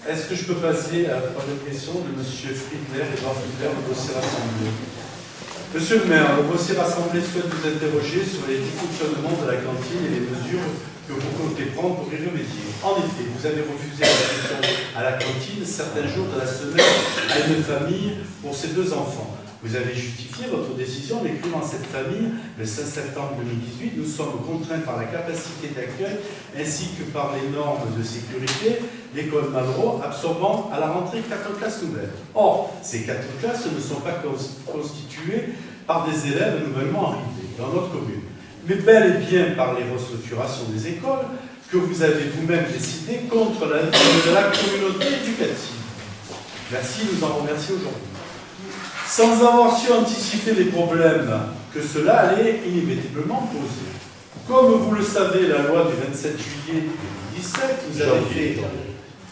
Est-ce que je peux passer à la troisième question de M. Friedler, Edouard Friedler, le dossier rassemblé? Monsieur le maire, le dossier rassemblé souhaite vous interroger sur les dysfonctionnements de la cantine et les mesures que vous comptez prendre pour y remédier. En effet, vous avez refusé l'inscription à la cantine certains jours de la semaine à une famille pour ses 2 enfants. Vous avez justifié votre décision en écrivant à cette famille le 16 septembre 2018. Nous sommes contraints par la capacité d'accueil ainsi que par les normes de sécurité, l'école Malraux absorbant à la rentrée 4 classes nouvelles. Or, ces 4 classes ne sont pas constituées par des élèves nouvellement arrivés dans notre commune, mais bel et bien par les restructurations des écoles que vous avez vous-même décidé contre l'avis de la communauté éducative. Merci, nous en remercions aujourd'hui. Sans avoir su anticiper les problèmes que cela allait inévitablement poser. Comme vous le savez, la loi du 27 juillet 2017 vous avait fait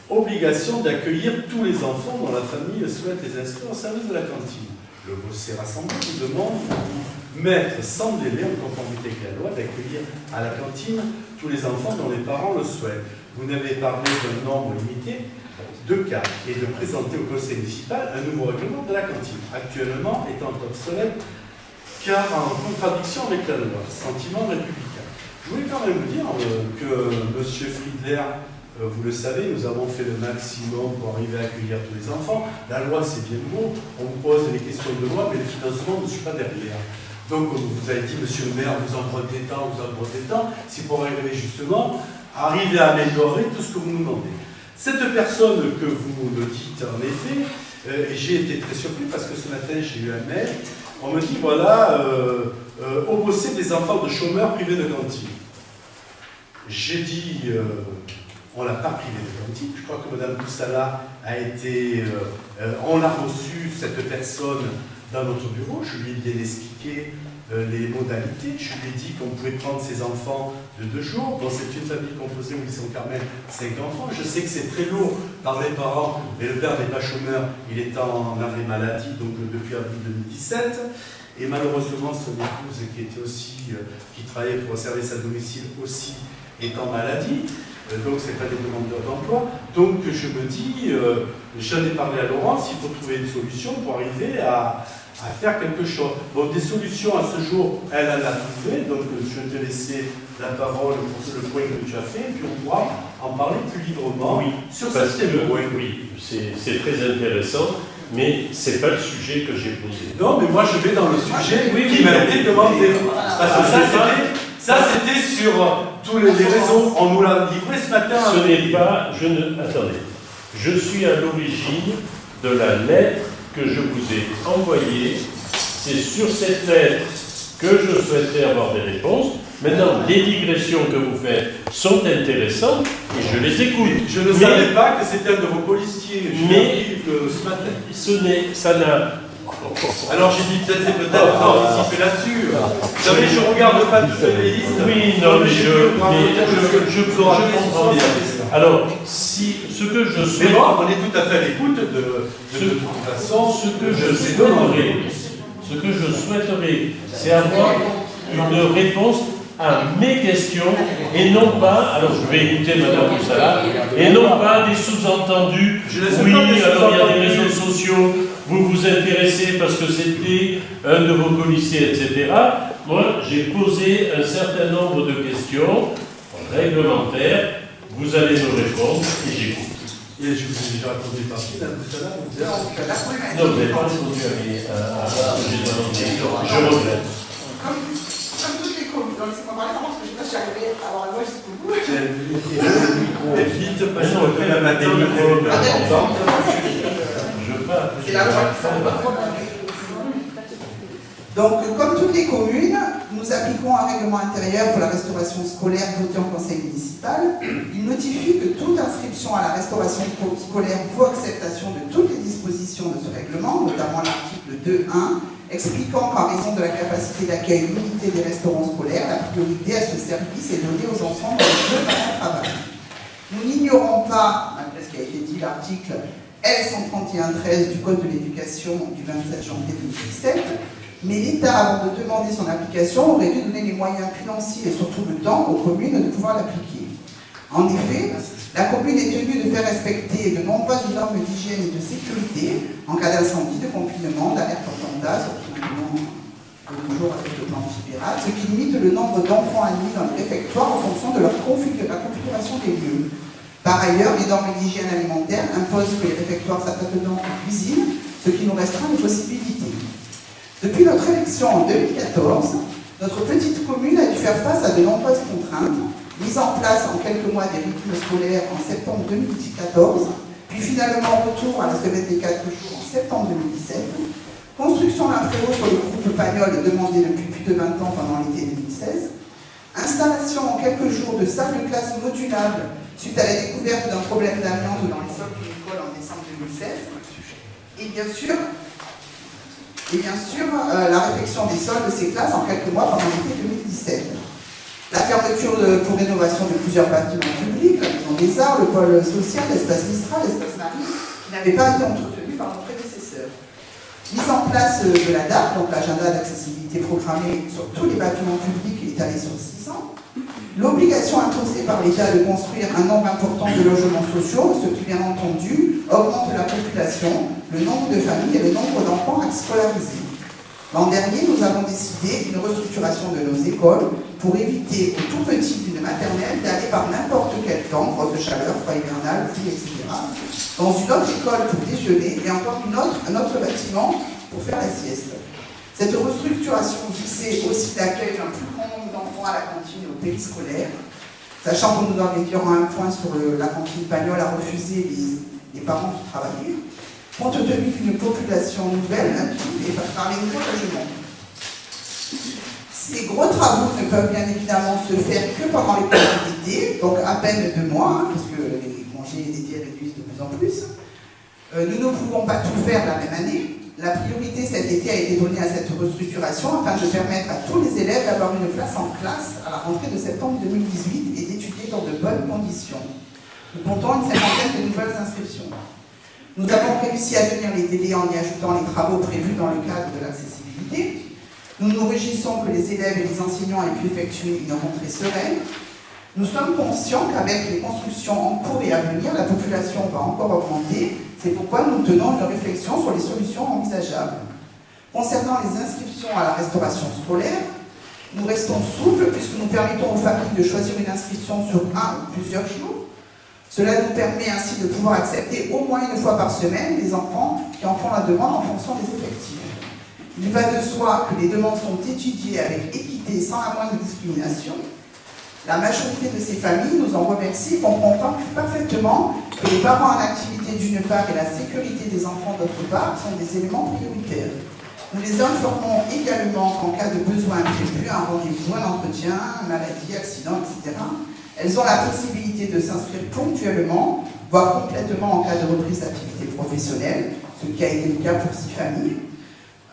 obligation d'accueillir tous les enfants dont la famille souhaite les inscrire au service de la cantine. Le dossier rassemblé vous demande de vous mettre sans délai en conformité avec la loi d'accueillir à la cantine tous les enfants dont les parents le souhaitent. Vous n'avez parlé d'un nombre limité de cas et de présenter au conseil municipal un nouveau règlement de la cantine, actuellement étant obsolète car en contradiction avec la loi, sentiment républicain. Je voulais quand même vous dire que M. Friedler, vous le savez, nous avons fait le maximum pour arriver à accueillir tous les enfants. La loi, c'est bien beau, on vous pose des questions de loi, mais le financement ne suit pas derrière. Donc, comme vous avez dit, monsieur le maire, vous empruntez tant, c'est pour arriver justement à arriver à améliorer tout ce que vous nous demandez. Cette personne que vous me dites, en effet, j'ai été très surpris parce que ce matin, j'ai eu un mail, on me dit, voilà, au bosser des enfants de chômeurs privés de cantine. J'ai dit, on ne l'a pas privé de cantine, je crois que Mme Boussala a été, on a reçu cette personne dans notre bureau, je lui ai bien expliqué les modalités, je lui ai dit qu'on pouvait prendre ses enfants de 2 jours, bon c'est une famille composée où ils sont quand même 5 enfants, je sais que c'est très lourd par les parents, mais le père n'est pas chômeur, il est en arrêt maladie, donc depuis avril 2017, et malheureusement son épouse qui était aussi, qui travaillait pour un service à domicile aussi, est en maladie, donc ce n'est pas des demandeurs d'emploi, donc je me dis, j'en ai parlé à Laurence, il faut trouver une solution pour arriver à faire quelque chose. Bon, des solutions à ce jour, elle en a trouvé, donc je vais te laisser la parole pour le point que tu as fait, et puis on pourra en parler plus librement sur ce thème. Oui, c'est très intéressant, mais ce n'est pas le sujet que j'ai posé. Non, mais moi je vais dans le sujet qui m'a été demandé. Parce que ça c'était sur tous les réseaux, on nous l'a livré ce matin. Ce n'est pas, attendez, je suis à l'origine de la lettre que je vous ai envoyée. C'est sur cette lettre que je souhaiterais avoir des réponses. Maintenant, les digressions que vous faites sont intéressantes et je les écoute. Je ne savais pas que c'était un de vos policiers. Ce matin. Ça n'a... Alors j'ai dit peut-être anticiper là-dessus. Vous savez, je ne regarde pas toutes les listes. Oui, non, mais je comprends bien. Alors, si ce que je souhaite... Mais bon, on est tout à fait à l'écoute de toute façon. Ce que je souhaiterais, c'est avoir une réponse à mes questions et non pas, alors je vais écouter Mme Boussala, et non pas des sous-entendus. Oui, alors il y a des réseaux sociaux, vous vous intéressez parce que c'était un de vos policiers, etc. Moi, j'ai posé un certain nombre de questions réglementaires, vous allez me répondre et j'écoute. Et je vous ai déjà répondu partie, Mme Boussala, vous dire. Non, vous n'avez pas répondu à ce que j'ai demandé. Je regrette. Comme toutes les communes, donc c'est pas mal, parce que je ne sais pas si j'arrivais à avoir la voix jusqu'au bout. Et vite, parce que la matin, c'est la loi. Donc, comme toutes les communes, nous appliquons un règlement intérieur pour la restauration scolaire voté en conseil municipal. Il notifie que toute inscription à la restauration scolaire vaut acceptation de toutes les dispositions de ce règlement, notamment l'article 2.1, expliquant qu'en raison de la capacité d'accueil limitée des restaurants scolaires, la priorité à ce service est donnée aux enfants dans les lieux de travail. Nous n'ignorons pas, malgré ce qui a été dit, l'article L131-13 du Code de l'éducation du 27 janvier 2017, mais l'État, avant de demander son application, aurait dû donner les moyens financiers et surtout le temps aux communes de pouvoir l'appliquer. En effet, la commune est tenue de faire respecter de nombreuses normes d'hygiène et de sécurité en cas d'incendie, de confinement, d'alerte attentat, surtout maintenant de nos jours avec le plan anti-pirate, ce qui limite le nombre d'enfants admis dans les réfectoires en fonction de la configuration des lieux. Par ailleurs, les normes d'hygiène alimentaire imposent que les réfectoires s'appartenant aux cuisines, ce qui nous restreint les possibilités. Depuis notre élection en 2014, notre petite commune a dû faire face à de nombreuses contraintes, mise en place en quelques mois des rythmes scolaires en septembre 2014, puis finalement retour à la semaine des 4 jours en septembre 2017, construction d'un préau sur le groupe Pagnol demandé depuis plus de 20 ans pendant l'été 2016, installation en quelques jours de salles de classe modulables suite à la découverte d'un problème d'amiante dans les sols d'une école en décembre 2016, et bien sûr, la réfection des sols de ces classes en quelques mois pendant l'été 2017. La fermeture pour rénovation de plusieurs bâtiments publics, la Maison des Arts, le pôle social, l'espace Mistral, l'espace Marine, qui n'avaient pas été entretenus par nos prédécesseurs. Mise en place de la DAP, donc l'agenda d'accessibilité programmé sur tous les bâtiments publics et étalé sur 6 ans. L'obligation imposée par l'État de construire un nombre important de logements sociaux, ce qui bien entendu augmente la population, le nombre de familles et le nombre d'enfants à scolariser. L'an dernier, nous avons décidé une restructuration de nos écoles pour éviter aux tout petits d'une maternelle d'aller par n'importe quel temps, grosse chaleur, froid hivernal, pluie, etc., dans une autre école pour déjeuner et encore un autre bâtiment pour faire la sieste. Cette restructuration visait aussi l'accueil d'un plus grand nombre d'enfants à la cantine et au périscolaire, sachant que nous avions un point sur la cantine Pagnol à refuser les parents qui travaillaient, compte tenu d'une population nouvelle et par les nouveaux logements. Ces gros travaux ne peuvent bien évidemment se faire que pendant les périodes d'été, donc à peine 2 mois, parce que les congés d'été réduisent de plus en plus. Nous ne pouvons pas tout faire la même année. La priorité cet été a été donnée à cette restructuration afin de permettre à tous les élèves d'avoir une place en classe à la rentrée de septembre 2018 et d'étudier dans de bonnes conditions. Nous comptons une 50aine de nouvelles inscriptions. Nous avons réussi à tenir les délais en y ajoutant les travaux prévus dans le cadre de l'accessibilité. Nous nous réjouissons que les élèves et les enseignants aient pu effectuer une rentrée sereine. Nous sommes conscients qu'avec les constructions en cours et à venir, la population va encore augmenter. C'est pourquoi nous tenons une réflexion sur les solutions envisageables. Concernant les inscriptions à la restauration scolaire, nous restons souples puisque nous permettons aux familles de choisir une inscription sur 1 ou plusieurs jours. Cela nous permet ainsi de pouvoir accepter au moins 1 fois par semaine les enfants qui en font la demande en fonction des effectifs. Il va de soi que les demandes sont étudiées avec équité sans la moindre discrimination. La majorité de ces familles nous en remercie et comprend parfaitement que les parents en activité d'une part et la sécurité des enfants d'autre part sont des éléments prioritaires. Nous les informons également qu'en cas de besoin prévu, un rendez-vous, un entretien, maladie, accident, etc., elles ont la possibilité de s'inscrire ponctuellement, voire complètement en cas de reprise d'activité professionnelle, ce qui a été le cas pour 6 familles.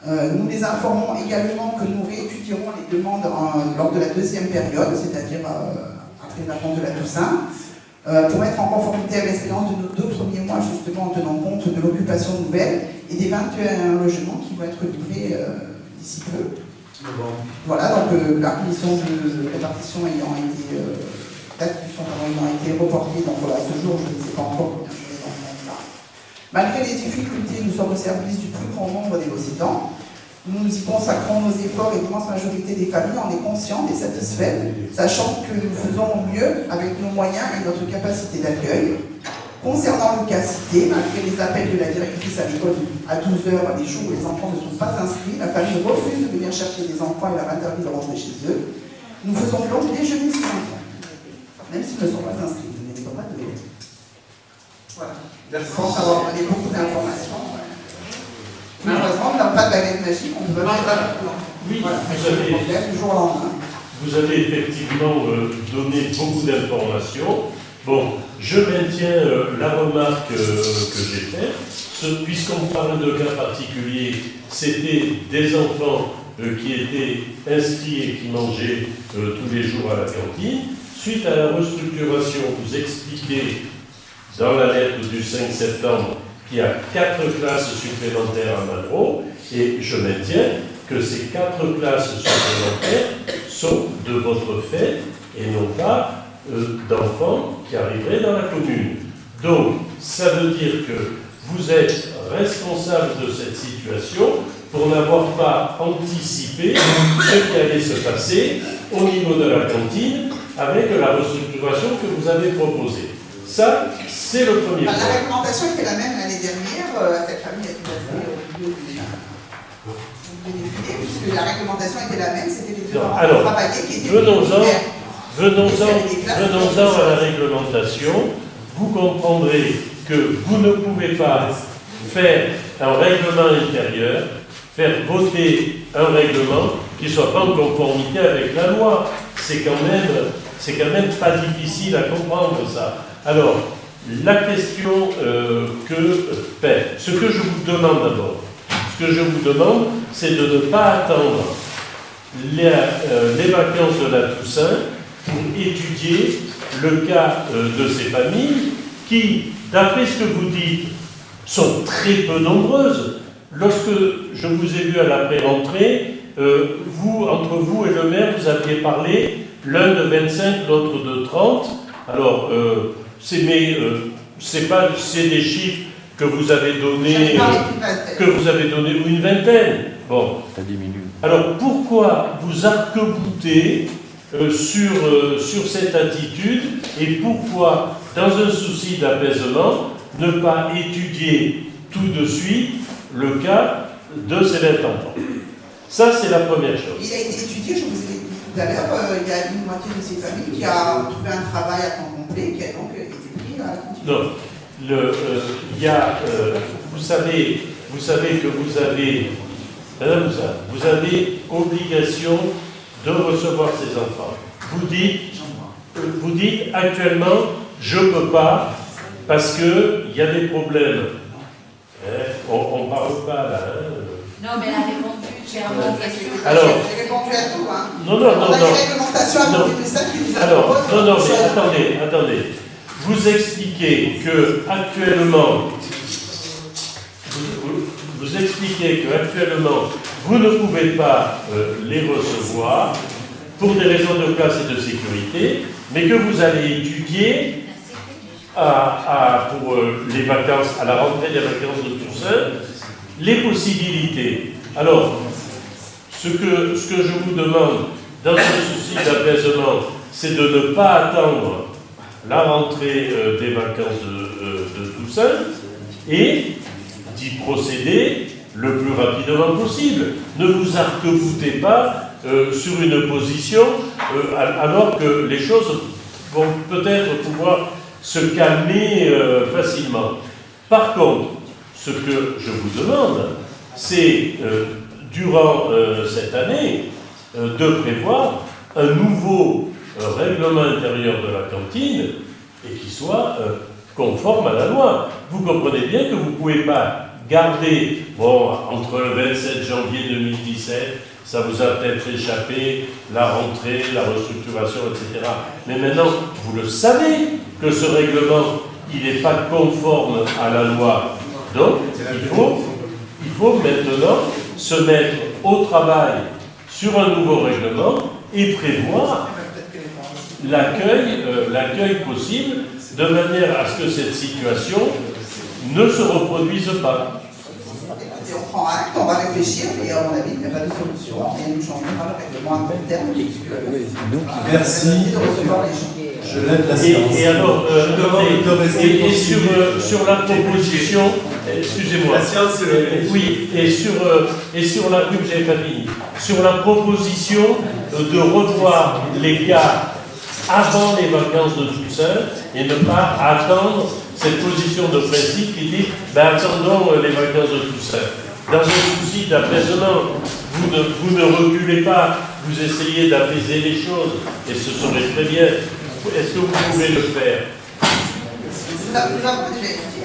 Nous les informons également que nous réétudierons les demandes lors de la 2e période, c'est-à-dire après les vacances de la Toussaint, pour mettre en conformité avec l'expérience de nos 2 premiers mois, justement en tenant compte de l'occupation nouvelle et des 21 logements qui vont être livrés d'ici peu. Voilà, donc la commission de répartition ayant été, reportée, donc voilà, ce jour, je ne sais pas encore combien je vais en là. Malgré les difficultés, nous sommes au service du plus grand nombre des Occitans. Nous y consacrons nos efforts et l'immense majorité des familles en est consciente et satisfaite, sachant que nous faisons au mieux avec nos moyens et notre capacité d'accueil. Concernant le cas cité, malgré les appels de la directrice à l'école à 12h, les jours où les enfants ne sont pas inscrits, la famille refuse de venir chercher des enfants et leur interdit de rentrer chez eux. Nous faisons donc déjeuner ces enfants, même s'ils ne sont pas inscrits. Vous n'avez pas de délai. Voilà. Je pense avoir donné beaucoup d'informations. Malheureusement, on n'a pas de baguette magique, on ne peut pas faire oui, voilà, vous avez effectivement donné beaucoup d'informations. Bon, je maintiens la remarque que j'ai faite. Puisqu'on parle de cas particuliers, c'était des enfants qui étaient inscrits et qui mangeaient tous les jours à la cantine. Suite à la restructuration, vous expliquez dans la lettre du 5 septembre qu'il y a 4 classes supplémentaires à Malraux, et je maintiens que ces 4 classes supplémentaires sont de votre fait et non pas d'enfants qui arriveraient dans la commune. Donc, ça veut dire que vous êtes responsable de cette situation pour n'avoir pas anticipé ce qui allait se passer au niveau de la cantine avec la restructuration que vous avez proposée. Ça, c'est le premier point. La réglementation était la même l'année dernière. Cette famille a tout à fait bénéficié, puisque la réglementation était la même, c'était les deux enfants travaillés qui étaient venons-en à la réglementation. Vous comprendrez que vous ne pouvez pas faire un règlement intérieur, faire voter un règlement qui ne soit pas en conformité avec la loi. C'est quand même pas difficile à comprendre ça. Alors, la question ce que je vous demande d'abord, c'est de ne pas attendre les vacances de la Toussaint pour étudier le cas de ces familles qui, d'après ce que vous dites, sont très peu nombreuses. Lorsque je vous ai vu à la pré-rentrée, entre vous et le maire, vous aviez parlé, l'un de 25, l'autre de 30. Alors, c'est des chiffres que vous avez donnés, ou une vingtaine. Bon. Ça diminue. Alors, pourquoi vous arc-boutez sur cette attitude et pourquoi, dans un souci d'apaisement, ne pas étudier tout de suite le cas de ces 20 enfants? Ça, c'est la première chose. Il a été étudié, je vous ai dit tout à l'heure, il y a une moitié de ces familles qui a trouvé un travail à temps complet, qui a donc été pris à la continuité. Non. Vous savez que vous avez, Madame Moussa, vous avez obligation de recevoir ces enfants. Vous dites actuellement, je ne peux pas, parce qu'il y a des problèmes. On ne parle pas là. Non, mais elle a répondu clairement. Alors, j'ai répondu à tout. Hein. Non. On a des réglementations à côté de ça qui nous Alors, non, mais attendez. Vous expliquez que actuellement, vous ne pouvez pas les recevoir pour des raisons de place et de sécurité, mais que vous allez étudier pour les vacances, à la rentrée des vacances de Toussaint, les possibilités. Alors, ce que je vous demande, dans ce souci d'apaisement, c'est de ne pas attendre la rentrée des vacances de Toussaint et d'y procéder le plus rapidement possible. Ne vous arc-boutez pas sur une position alors que les choses vont peut-être pouvoir se calmer facilement. Par contre, ce que je vous demande, c'est, durant cette année, de prévoir un nouveau règlement intérieur de la cantine et qui soit conforme à la loi. Vous comprenez bien que vous ne pouvez pas garder, entre le 27 janvier 2017, ça vous a peut-être échappé, la rentrée, la restructuration, etc. Mais maintenant, vous le savez que ce règlement, il n'est pas conforme à la loi. Donc, il faut maintenant se mettre au travail sur un nouveau règlement et prévoir l'accueil possible de manière à ce que cette situation ne se reproduise pas. Écoutez, on prend acte, on va réfléchir, et à mon avis, il n'y a pas de solution, et nous changerons le règlement à court terme qui exclut Merci. de recevoir les gens. Je lève la séance. Et alors, sur la proposition, excusez-moi. La séance, c'est le... Oui, et sur la que j'avais pas fini. Sur la proposition de revoir les cas avant les vacances de Toussaint et ne pas attendre cette position de principe qui dit attendons les vacances de Toussaint. Dans un souci d'apaisement, vous ne reculez pas, vous essayez d'apaiser les choses et ce serait très bien. Est-ce que vous pouvez le faire? Nous avons déjà étudié.